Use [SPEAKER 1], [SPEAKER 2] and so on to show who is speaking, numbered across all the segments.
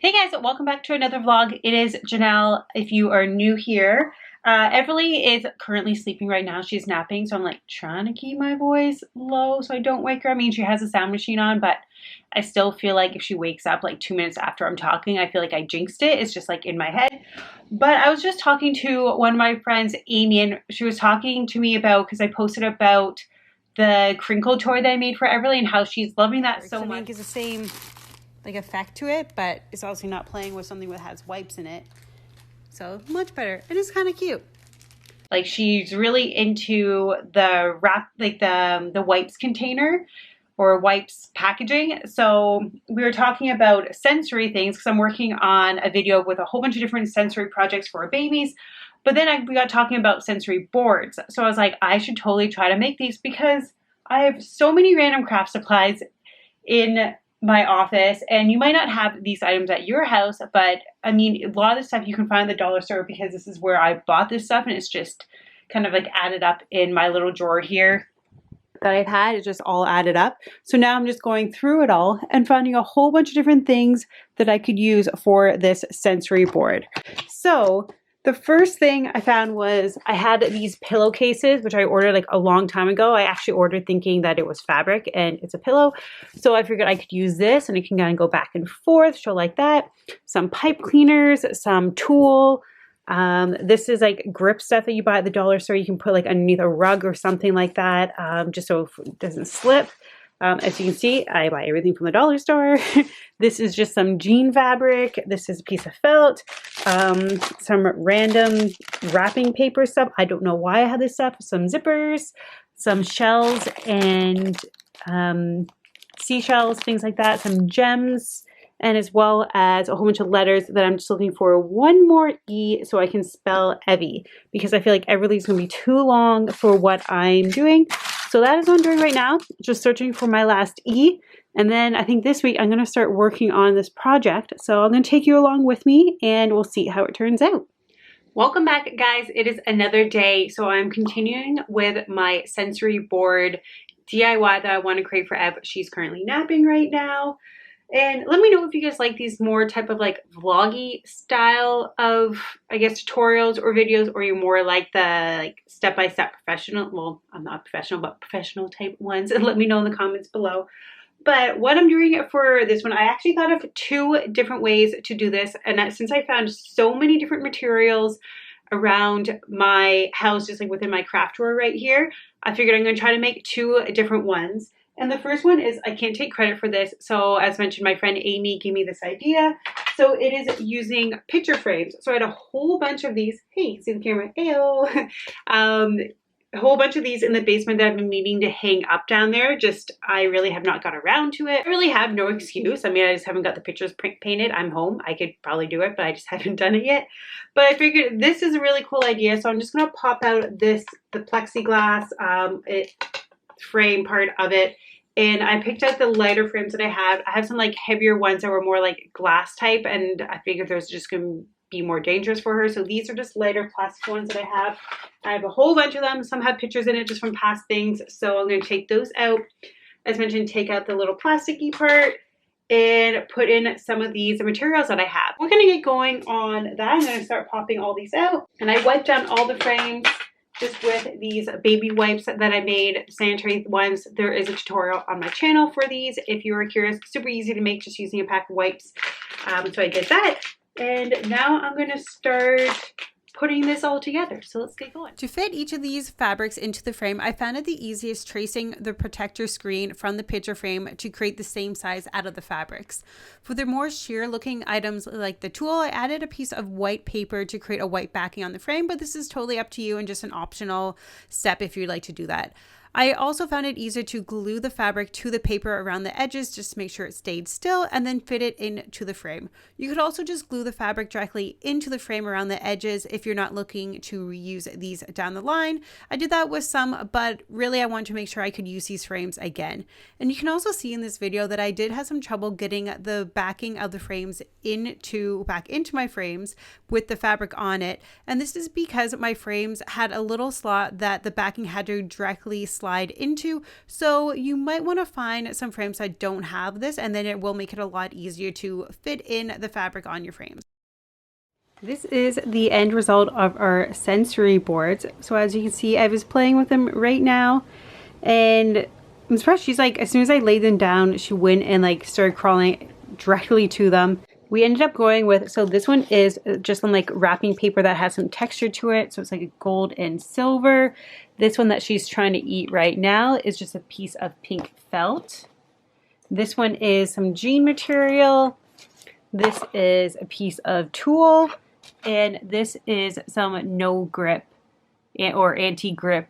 [SPEAKER 1] Hey guys, welcome back to another vlog. It is Janelle. If you are new here, Everly is currently sleeping right now. She's napping, so I'm like trying to keep my voice low so I don't wake her. I mean, she has a sound machine on, but I still feel like if she wakes up like 2 minutes after I'm talking, I feel like I jinxed it. It's just like in my head. But I was just talking to one of my friends, Amy, and she was talking to me about, because I posted about the crinkle toy that I made for Everly and how she's loving that so much.
[SPEAKER 2] It's the same like effect to it, but it's obviously not playing with something that has wipes in it, so much better. It is kind of cute.
[SPEAKER 1] Like she's really into the wrap, like the wipes container or wipes packaging. So we were talking about sensory things because I'm working on a video with a whole bunch of different sensory projects for our babies. But then we got talking about sensory boards. So I was like, I should totally try to make these because I have so many random craft supplies in my office, and you might not have these items at your house, but I mean, a lot of the stuff you can find at the dollar store because this is where I bought this stuff, and it's just kind of like added up in my little drawer here that I've had. It's just all added up. So now I'm just going through it all and finding a whole bunch of different things that I could use for this sensory board. So the first thing I found was I had these pillowcases, which I ordered like a long time ago. I actually ordered thinking that it was fabric and it's a pillow. So I figured I could use this and it can kind of go back and forth, so like that. Some pipe cleaners, some tulle. This is like grip stuff that you buy at the dollar store. You can put like underneath a rug or something like that, just so it doesn't slip. As you can see, I buy everything from the dollar store. This is just some jean fabric. This is a piece of felt. Some random wrapping paper stuff. I don't know why I have this stuff. Some zippers, some shells and seashells, things like that. Some gems, and as well as a whole bunch of letters that I'm just looking for one more E so I can spell Evie, because I feel like Everly's going to be too long for what I'm doing. So that is what I'm doing right now, just searching for my last E. And then I think this week I'm going to start working on this project. So I'm going to take you along with me and we'll see how it turns out. Welcome back, guys. It is another day. So I'm continuing with my sensory board DIY that I want to create for Ev. She's currently napping right now. And let me know if you guys like these more type of like vloggy style of, I guess, tutorials or videos, or you're more like the like step-by-step professional. Well, I'm not professional, but professional type ones. And let me know in the comments below. But what I'm doing for this one, I actually thought of two different ways to do this. And since I found so many different materials around my house, just like within my craft drawer right here, I figured I'm going to try to make two different ones. And the first one is, I can't take credit for this. So as mentioned, my friend Amy gave me this idea. So it is using picture frames. So I had a whole bunch of these. Hey, see the camera? Ayo. A whole bunch of these in the basement that I've been meaning to hang up down there. Just, I really have not got around to it. I really have no excuse. I mean, I just haven't got the pictures painted. I'm home. I could probably do it, but I just haven't done it yet. But I figured this is a really cool idea. So I'm just going to pop out the plexiglass frame part of it. And I picked out the lighter frames that I have. I have some like heavier ones that were more like glass type, and I figured those are just going to be more dangerous for her. So these are just lighter plastic ones that I have. I have a whole bunch of them. Some have pictures in it just from past things. So I'm going to take those out. As mentioned, take out the little plasticky part and put in some of these materials that I have. We're going to get going on that. I'm going to start popping all these out. And I wiped down all the frames just with these baby wipes that I made, sanitary ones. There is a tutorial on my channel for these if you are curious. Super easy to make, just using a pack of wipes. So I did that. And now I'm going to start putting this all together. So let's get going.
[SPEAKER 2] To fit each of these fabrics into the frame, I found it the easiest tracing the protector screen from the picture frame to create the same size out of the fabrics. For the more sheer looking items like the tulle, I added a piece of white paper to create a white backing on the frame, but this is totally up to you and just an optional step if you'd like to do that. I also found it easier to glue the fabric to the paper around the edges just to make sure it stayed still and then fit it into the frame. You could also just glue the fabric directly into the frame around the edges if you're not looking to reuse these down the line. I did that with some, but really I wanted to make sure I could use these frames again. And you can also see in this video that I did have some trouble getting the backing of the frames back into my frames with the fabric on it. And this is because my frames had a little slot that the backing had to directly slide slide into. So you might want to find some frames that don't have this, and then it will make it a lot easier to fit in the fabric on your frames.
[SPEAKER 1] This is the end result of our sensory boards. So as you can see, I was playing with them right now, and I'm surprised she's like, as soon as I laid them down, she went and like started crawling directly to them. We ended up going with, so this one is just some like wrapping paper that has some texture to it. So it's like a gold and silver. This one that she's trying to eat right now is just a piece of pink felt. This one is some jean material. This is a piece of tulle. And this is some no grip or anti-grip.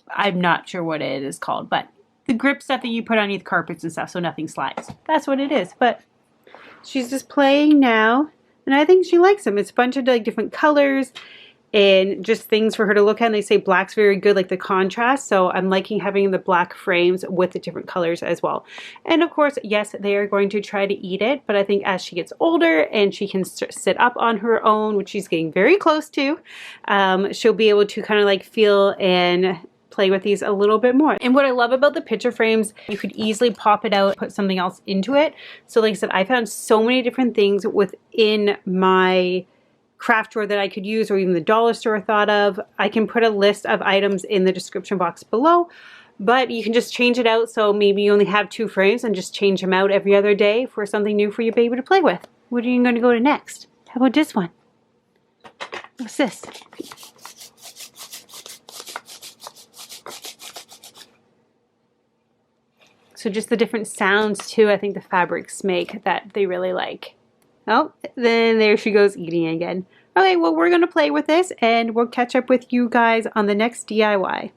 [SPEAKER 1] I'm not sure what it is called, but the grip stuff that you put underneath carpets and stuff so nothing slides. That's what it is. But she's just playing now, and I think she likes them. It's a bunch of like different colors and just things for her to look at. And they say black's very good, like the contrast. So I'm liking having the black frames with the different colors as well. And of course, yes, they are going to try to eat it. But I think as she gets older and she can sit up on her own, which she's getting very close to, she'll be able to kind of like feel and play with these a little bit more. And what I love about the picture frames, you could easily pop it out, put something else into it. So like I said, I found so many different things within my craft drawer that I could use, or even the dollar store thought of. I can put a list of items in the description box below, but you can just change it out. So maybe you only have 2 frames and just change them out every other day for something new for your baby to play with. What are you going to go to next? How about this one? What's this? So just the different sounds too, I think the fabrics make that they really like. Oh, then there she goes eating again. Okay, well, we're going to play with this and we'll catch up with you guys on the next DIY.